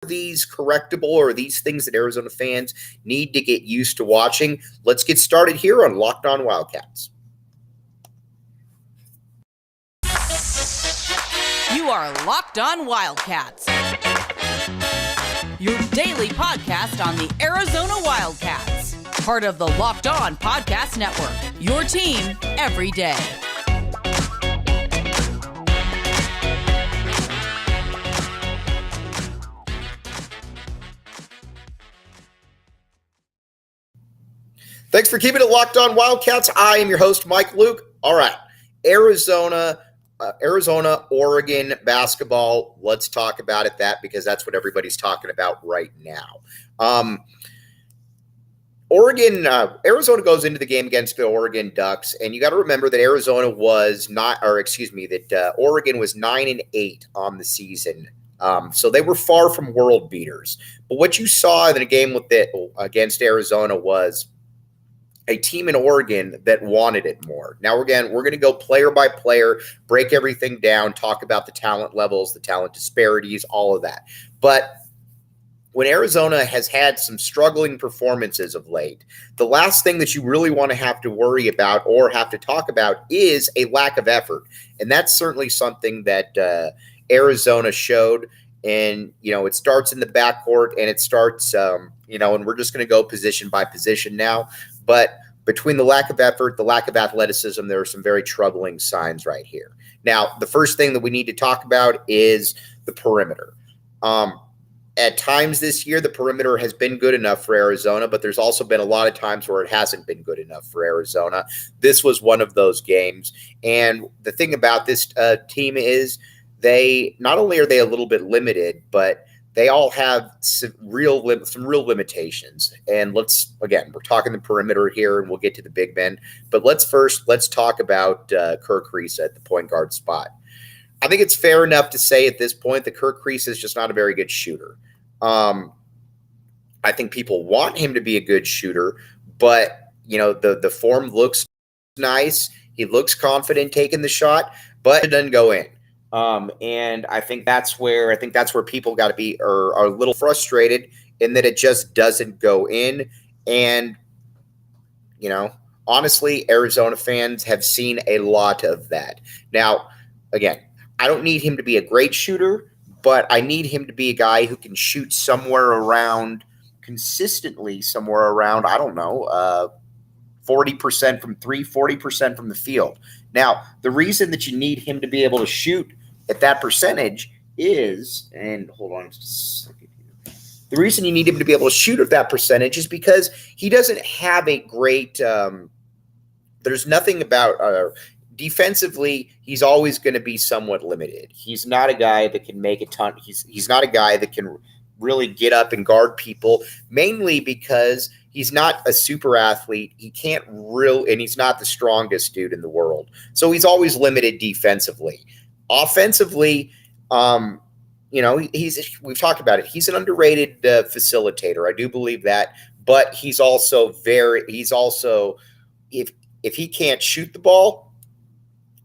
these correctable, or are these things that Arizona fans need to get used to watching? Let's get started here on Locked On Wildcats. You are Locked On Wildcats, your daily podcast on the Arizona Wildcats, part of the Locked On Podcast Network, your team every day. Thanks for keeping it Locked On Wildcats. I am your host, Mike Luke. All right, Arizona, Oregon basketball. Let's talk about it, because that's what everybody's talking about right now. Arizona goes into the game against the Oregon Ducks, and you got to remember that Oregon was 9-8 on the season. So they were far from world beaters. But what you saw in the game against Arizona was a team in Oregon that wanted it more. Now, again, we're going to go player by player, break everything down, talk about the talent levels, the talent disparities, all of that. But when Arizona has had some struggling performances of late, the last thing that you really want to have to worry about or have to talk about is a lack of effort. And that's certainly something that Arizona showed. And, it starts in the backcourt, and it starts, and we're just going to go position by position now. But between the lack of effort, the lack of athleticism, there are some very troubling signs right here. Now, the first thing that we need to talk about is the perimeter. At times this year, the perimeter has been good enough for Arizona, but there's also been a lot of times where it hasn't been good enough for Arizona. This was one of those games. And the thing about this team is they not only are they a little bit limited, but they all have some real limitations. And we're talking the perimeter here, and we'll get to the big men. But let's talk about Kirk Kriisa at the point guard spot. I think it's fair enough to say at this point that Kirk Kriisa is just not a very good shooter. I think people want him to be a good shooter, but the form looks nice. He looks confident taking the shot, but it doesn't go in. And I think that's where people got to be are a little frustrated in that it just doesn't go in. And, honestly, Arizona fans have seen a lot of that. Now, again, I don't need him to be a great shooter, but I need him to be a guy who can shoot consistently somewhere around, 40% from three, 40% from the field. Now, the reason that you need him to be able to shoot at that percentage is, and hold on just a second here. The reason you need him to be able to shoot at that percentage is because he doesn't have a great, there's nothing about, defensively, he's always going to be somewhat limited. He's not a guy that can make a ton. He's not a guy that can really get up and guard people, mainly because he's not a super athlete. He can't and he's not the strongest dude in the world. So he's always limited defensively. Offensively, we've talked about it. He's an underrated facilitator. I do believe that, but he's also if he can't shoot the ball,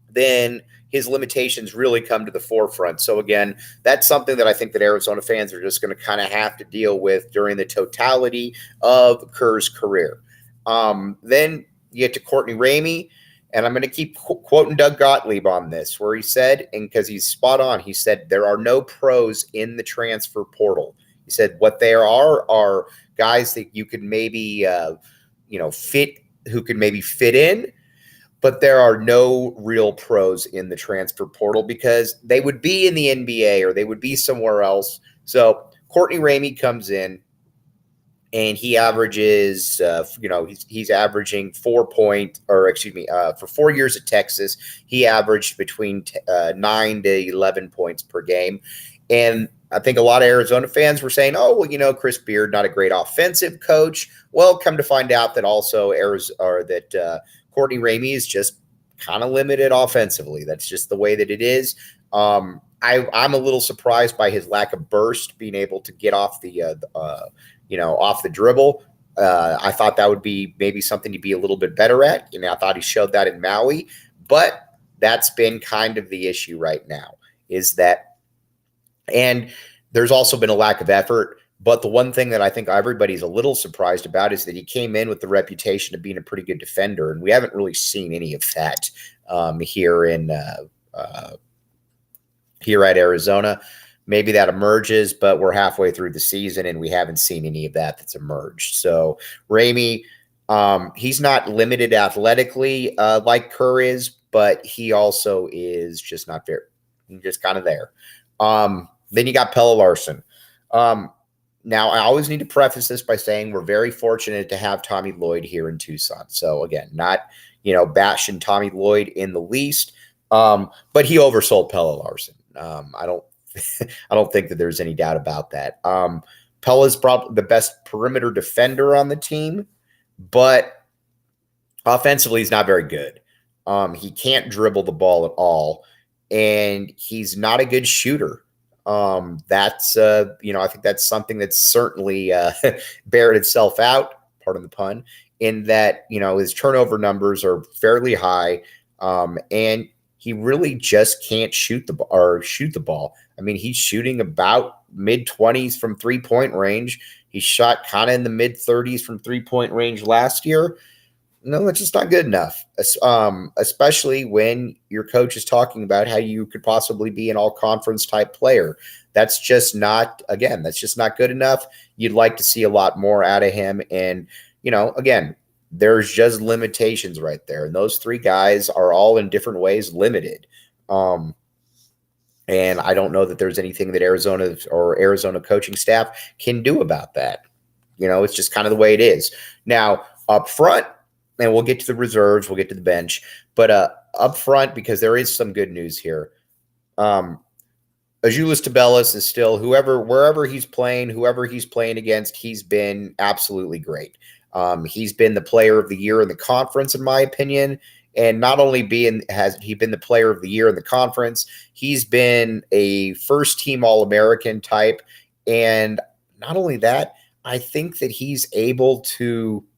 then his limitations really come to the forefront. So again, that's something that I think that Arizona fans are just going to kind of have to deal with during the totality of Kerr's career. Then you get to Courtney Ramey. And I'm going to keep quoting Doug Gottlieb on this, where he said, and because he's spot on, he said, there are no pros in the transfer portal. He said, what there are guys that you could maybe, fit in, but there are no real pros in the transfer portal because they would be in the NBA or they would be somewhere else. So Courtney Ramey comes in. And he averages, he's averaging for 4 years at Texas, he averaged between 9 to 11 points per game. And I think a lot of Arizona fans were saying, Chris Beard, not a great offensive coach. Well, come to find out that also Courtney Ramey is just kind of limited offensively. That's just the way that it is. I'm a little surprised by his lack of burst, being able to get off off the dribble. I thought that would be maybe something to be a little bit better at. I thought he showed that in Maui, but that's been kind of the issue right now is that, and there's also been a lack of effort. But the one thing that I think everybody's a little surprised about is that he came in with the reputation of being a pretty good defender, and we haven't really seen any of that here at Arizona. Maybe that emerges, but we're halfway through the season, and we haven't seen any of that's emerged. So Ramey, he's not limited athletically like Kerr is, but he also is just not there. He's just kind of there. Then you got Pelle Larsson. Now, I always need to preface this by saying we're very fortunate to have Tommy Lloyd here in Tucson. So, again, not, bashing Tommy Lloyd in the least, but he oversold Pelle Larsson. I don't think that there's any doubt about that. Pelle is probably the best perimeter defender on the team, but offensively, he's not very good. He can't dribble the ball at all, and he's not a good shooter. I think that's something that's certainly bared itself out, pardon the pun, in that, his turnover numbers are fairly high, and he really just can't shoot the ball. I mean, he's shooting about mid-20s from three-point range. He shot kind of in the mid-30s from three-point range last year. No, that's just not good enough, especially when your coach is talking about how you could possibly be an all-conference type player. That's just not good enough. You'd like to see a lot more out of him. And, again, there's just limitations right there. And those three guys are all in different ways limited. And I don't know that there's anything that Arizona coaching staff can do about that. It's just kind of the way it is. Now, up front, and we'll get to the reserves, we'll get to the bench, but up front, because there is some good news here. Azuolas Tubelis is still wherever he's playing against, he's been absolutely great. He's been the player of the year in the conference, in my opinion. And not only has he been the player of the year in the conference, he's been a first-team All-American type. And not only that, I think that he's able to –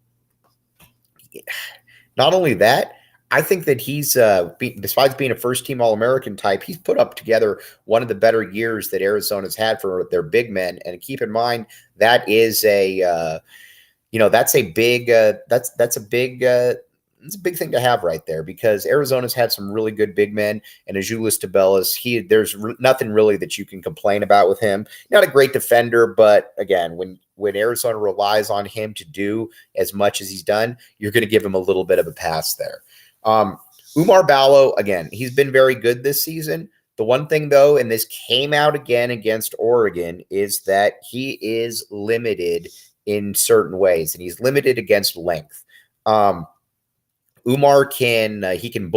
not only that, I think that he's, besides being a first-team All-American type, he's put up together one of the better years that Arizona's had for their big men. And keep in mind, that is that's a big thing to have right there, because Arizona's had some really good big men, and Azuolas Tubelis, there's nothing really that you can complain about with him. Not a great defender, but again, when Arizona relies on him to do as much as he's done, you're going to give him a little bit of a pass there. Oumar Ballo, again, he's been very good this season. The one thing, though, and this came out again against Oregon, is that he is limited in certain ways, and he's limited against length. Oumar can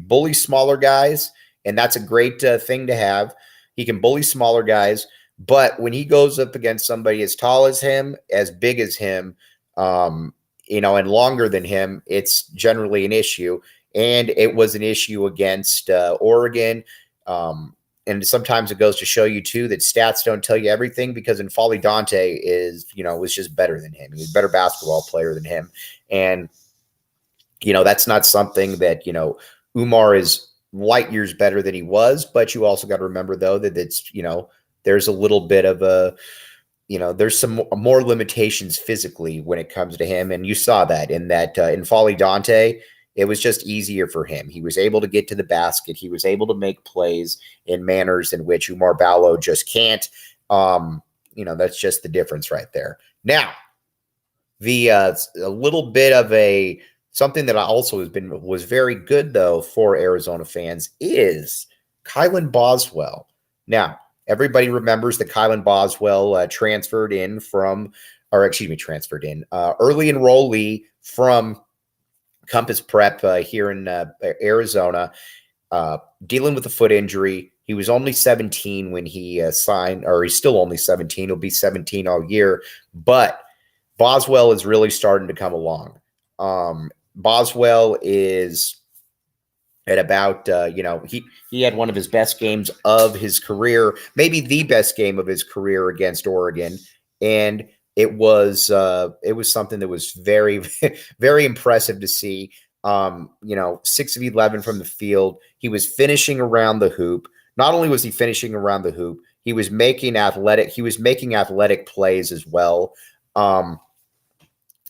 bully smaller guys, and that's a great thing to have. He can bully smaller guys, but when he goes up against somebody as tall as him, as big as him, and longer than him, it's generally an issue. And it was an issue against Oregon. And sometimes it goes to show you too that stats don't tell you everything, because N'Faly Dante was just better than him. He was a better basketball player than him. And that's not something that, Oumar is light years better than he was, but you also got to remember, though, that it's, there's a little bit of there's some more limitations physically when it comes to him. And you saw that in N'Faly Dante, it was just easier for him. He was able to get to the basket. He was able to make plays in manners in which Oumar Ballo just can't. That's just the difference right there. Now, a little bit of something that also was very good, though, for Arizona fans is Kylan Boswell. Now, everybody remembers that Kylan Boswell transferred in, early enrollee from Compass Prep here in Arizona, dealing with a foot injury. He was only 17 when he signed, or he's still only 17. He'll be 17 all year, but Boswell is really starting to come along. Boswell is at about, he had one of his best games of his career, maybe the best game of his career against Oregon. And it was something that was very, very impressive to see. 6 of 11 from the field. He was finishing around the hoop. Not only was he finishing around the hoop, He was making athletic plays as well.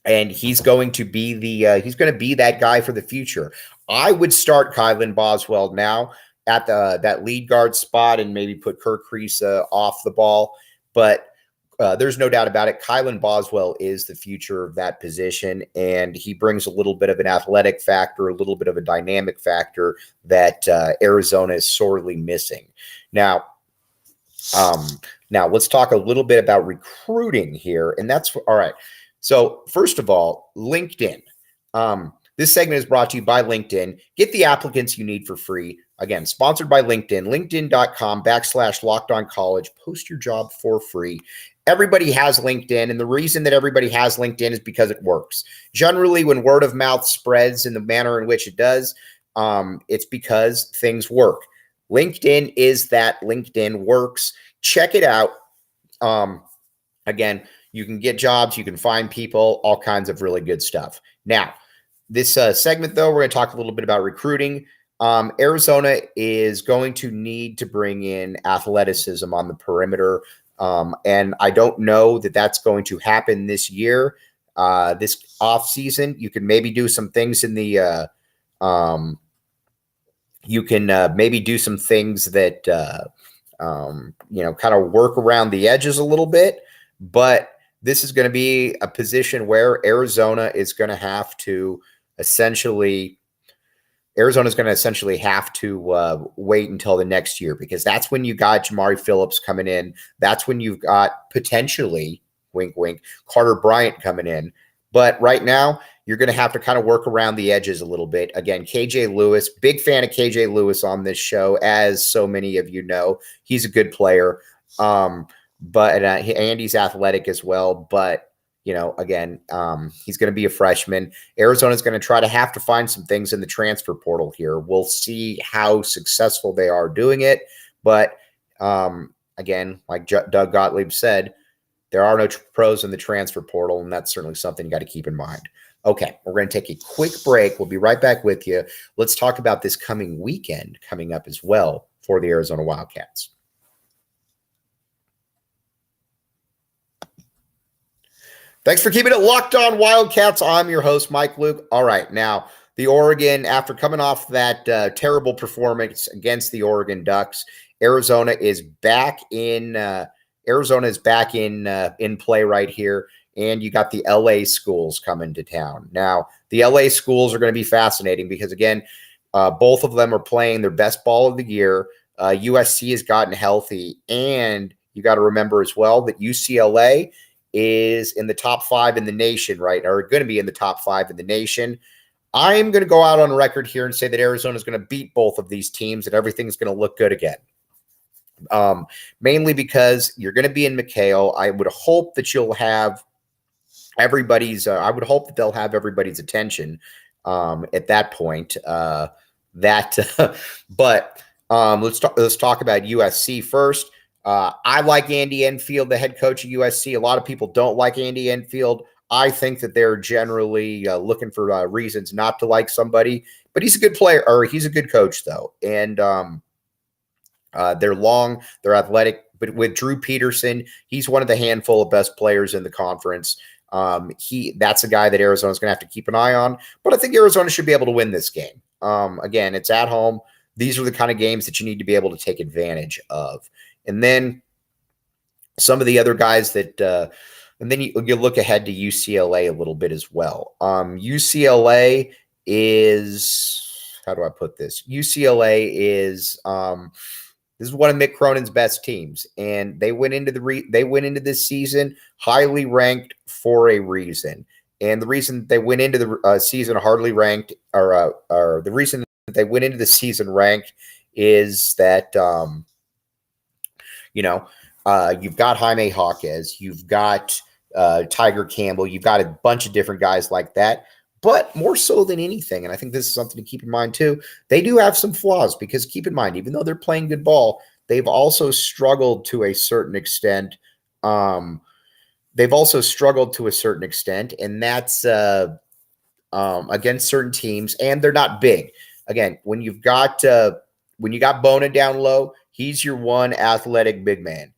And he's going to be that guy for the future. I would start Kylan Boswell now at that lead guard spot and maybe put Kirk Kriisa off the ball. But there's no doubt about it. Kylan Boswell is the future of that position, and he brings a little bit of an athletic factor, a little bit of a dynamic factor that Arizona is sorely missing. Now let's talk a little bit about recruiting here, and that's all right. So first of all, LinkedIn. This segment is brought to you by LinkedIn. Get the applicants you need for free. Again, sponsored by LinkedIn, linkedin.com/LockedOnCollege. Post your job for free. Everybody has LinkedIn, and the reason that everybody has LinkedIn is because it works. Generally, when word of mouth spreads in the manner in which it does, it's because things work. LinkedIn is that. LinkedIn works. Check it out. Again, you can get jobs, you can find people, all kinds of really good stuff. Now, this segment, though, we're going to talk a little bit about recruiting. Arizona is going to need to bring in athleticism on the perimeter, and I don't know that that's going to happen this year, this offseason. You can maybe do some things in the maybe do some things that kind of work around the edges a little bit, but this is going to be a position where Arizona is going to essentially have to wait until the next year, because that's when you got Jamari Phillips coming in. That's when you've got potentially, wink, wink, Carter Bryant coming in. But right now, you're going to have to kind of work around the edges a little bit. Again, KJ Lewis, big fan of KJ Lewis on this show, as so many of you know. He's a good player. And he's athletic as well. But, again, he's going to be a freshman. Arizona's going to have to find some things in the transfer portal here. We'll see how successful they are doing it. But, again, like Doug Gottlieb said, there are no pros in the transfer portal, and that's certainly something you got to keep in mind. Okay, we're going to take a quick break. We'll be right back with you. Let's talk about this coming weekend coming up as well for the Arizona Wildcats. Thanks for keeping it locked on Wildcats. I'm your host, Mike Luke. All right, now the Oregon, after coming off that terrible performance against the Oregon Ducks, Arizona is back in play right here, and you got the LA schools coming to town. Now, the LA schools are going to be fascinating because, again, both of them are playing their best ball of the year. USC has gotten healthy, and you got to remember as well that UCLA is in the top 5 in the nation, right? Or going to be in the top 5 in the nation. I'm going to go out on record here and say that Arizona is going to beat both of these teams and everything's going to look good again. Mainly because you're going to be in McHale. I would hope that you'll have everybody's. I would hope that they'll have everybody's attention at that point. But let's talk about USC first. I like Andy Enfield, the head coach of USC. A lot of people don't like Andy Enfield. I think that they're generally looking for reasons not to like somebody, but he's a good player, or he's a good coach though. And they're long, they're athletic, but with Drew Peterson, he's one of the handful of best players in the conference. That's a guy that Arizona's going to have to keep an eye on, but I think Arizona should be able to win this game. Again, it's at home. These are the kind of games that you need to be able to take advantage of. And then some of the other guys that, and then you look ahead to UCLA a little bit as well. UCLA is, how do I put this? UCLA is, this is one of Mick Cronin's best teams, and they went into this season highly ranked for a reason. And the reason they went into the season hardly ranked, or the reason that they went into the season ranked, is that you've got Jaime Jaquez, you've got Tiger Campbell, you've got a bunch of different guys like that. But more so than anything, and I think this is something to keep in mind too, they do have some flaws, because keep in mind, even though they're playing good ball, they've also struggled to a certain extent. And that's against certain teams, and they're not big. Again, when you got Bona down low, he's your one athletic big man.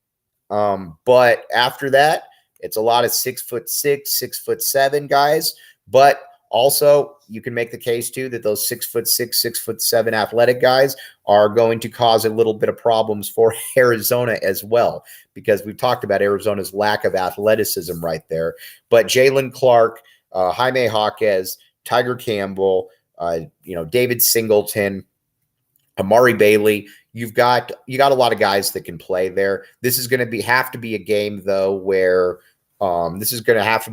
But after that, it's a lot of 6'6", 6'7" guys. But also, you can make the case too that those 6'6", 6'7" athletic guys are going to cause a little bit of problems for Arizona as well, because we've talked about Arizona's lack of athleticism right there. But Jalen Clark, Jaime Jaquez, Tiger Campbell, David Singleton, Amari Bailey. You got a lot of guys that can play there. This is going to have to be a game though where Arizona's going to have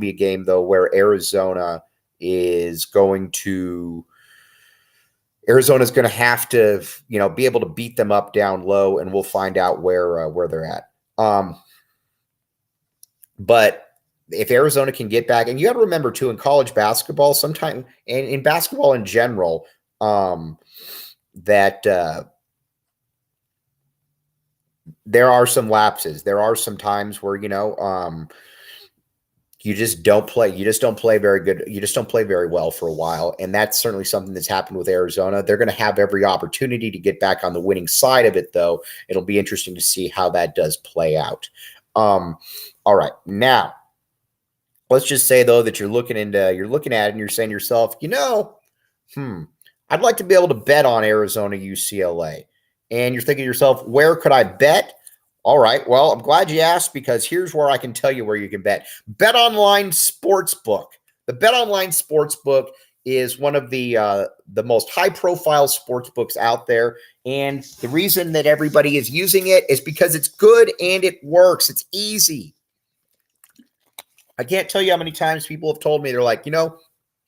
to, be able to beat them up down low, and we'll find out where they're at. But if Arizona can get back, and you got to remember too, in college basketball, sometimes, and in basketball in general, that there are some lapses. There are some times where, you just don't play very good. You just don't play very well for a while. And that's certainly something that's happened with Arizona. They're going to have every opportunity to get back on the winning side of it, though. It'll be interesting to see how that does play out. All right. Now, let's just say, though, that you're looking at it and you're saying to yourself, I'd like to be able to bet on Arizona UCLA. And you're thinking to yourself, where could I bet? All right. Well, I'm glad you asked, because here's where I can tell you where you can bet. BetOnline Sportsbook. The BetOnline Sportsbook is one of the most high-profile sportsbooks out there. And the reason that everybody is using it is because it's good and it works. It's easy. I can't tell you how many times people have told me, they're like,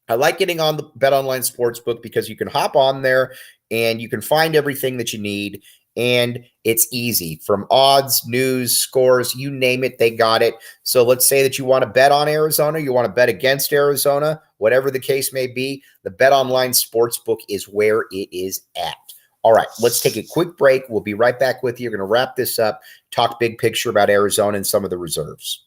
I like getting on the BetOnline Sportsbook because you can hop on there and you can find everything that you need. And it's easy, from odds, news, scores, you name it, they got it. So let's say that you want to bet on Arizona, you want to bet against Arizona, whatever the case may be, the BetOnline Sportsbook is where it is at. All right, let's take a quick break. We'll be right back with you. We're going to wrap this up, talk big picture about Arizona and some of the reserves.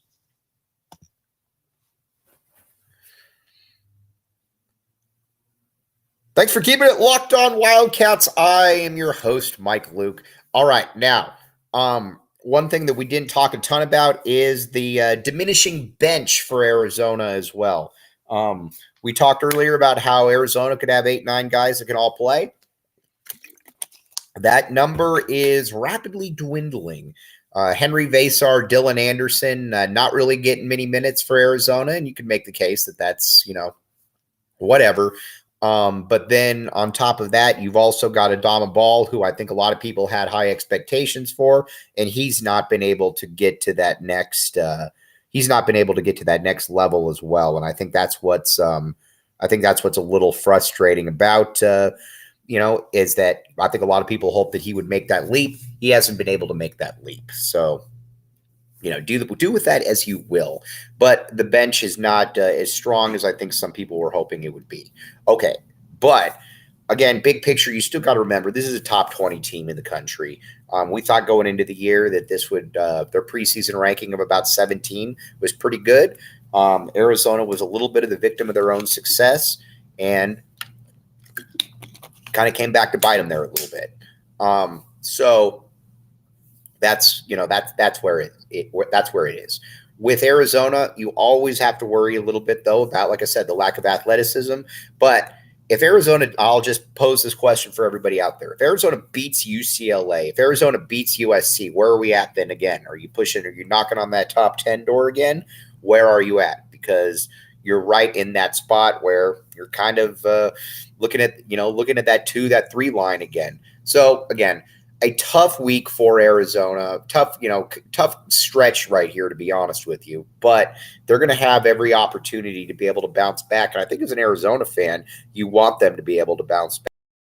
Thanks for keeping it locked on Wildcats. I am your host, Mike Luke. All right, now, one thing that we didn't talk a ton about is the diminishing bench for Arizona as well. We talked earlier about how Arizona could have 8-9 guys that can all play. That number is rapidly dwindling. Henry Vasar, Dylan Anderson, not really getting many minutes for Arizona, and you can make the case that that's, whatever. But then on top of that, you've also got Adama Ball, who I think a lot of people had high expectations for, and he's not been able to get to that next. He's not been able to get to that next level as well, and I think that's what's. I think that's what's a little frustrating about. Is that I think a lot of people hope that he would make that leap. He hasn't been able to make that leap, so. Do with that as you will. But the bench is not as strong as I think some people were hoping it would be. Okay, but again, big picture, you still got to remember this is a top 20 team in the country. We thought going into the year that this would their preseason ranking of about 17 was pretty good. Arizona was a little bit of the victim of their own success and kind of came back to bite them there a little bit. So. That's where it is. With Arizona, you always have to worry a little bit though about, like I said, the lack of athleticism. But if Arizona, I'll just pose this question for everybody out there. If Arizona beats UCLA, if Arizona beats USC, where are we at then again? Are you knocking on that top 10 door again? Where are you at? Because you're right in that spot where you're kind of looking at that 3 line again. So again, a tough week for Arizona, tough stretch right here, to be honest with you, but they're going to have every opportunity to be able to bounce back. And I think as an Arizona fan, you want them to be able to bounce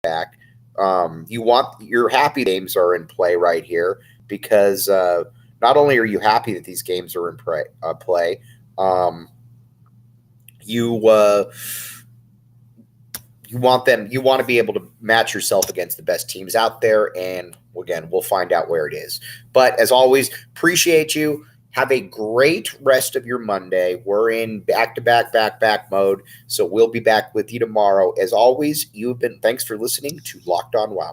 back. Your happy games are in play right here, because not only are you happy that these games are in play, you want to be able to match yourself against the best teams out there. And again, we'll find out where it is. But as always, appreciate you. Have a great rest of your Monday. We're in back mode. So we'll be back with you tomorrow. As always, thanks for listening to Locked On Wild.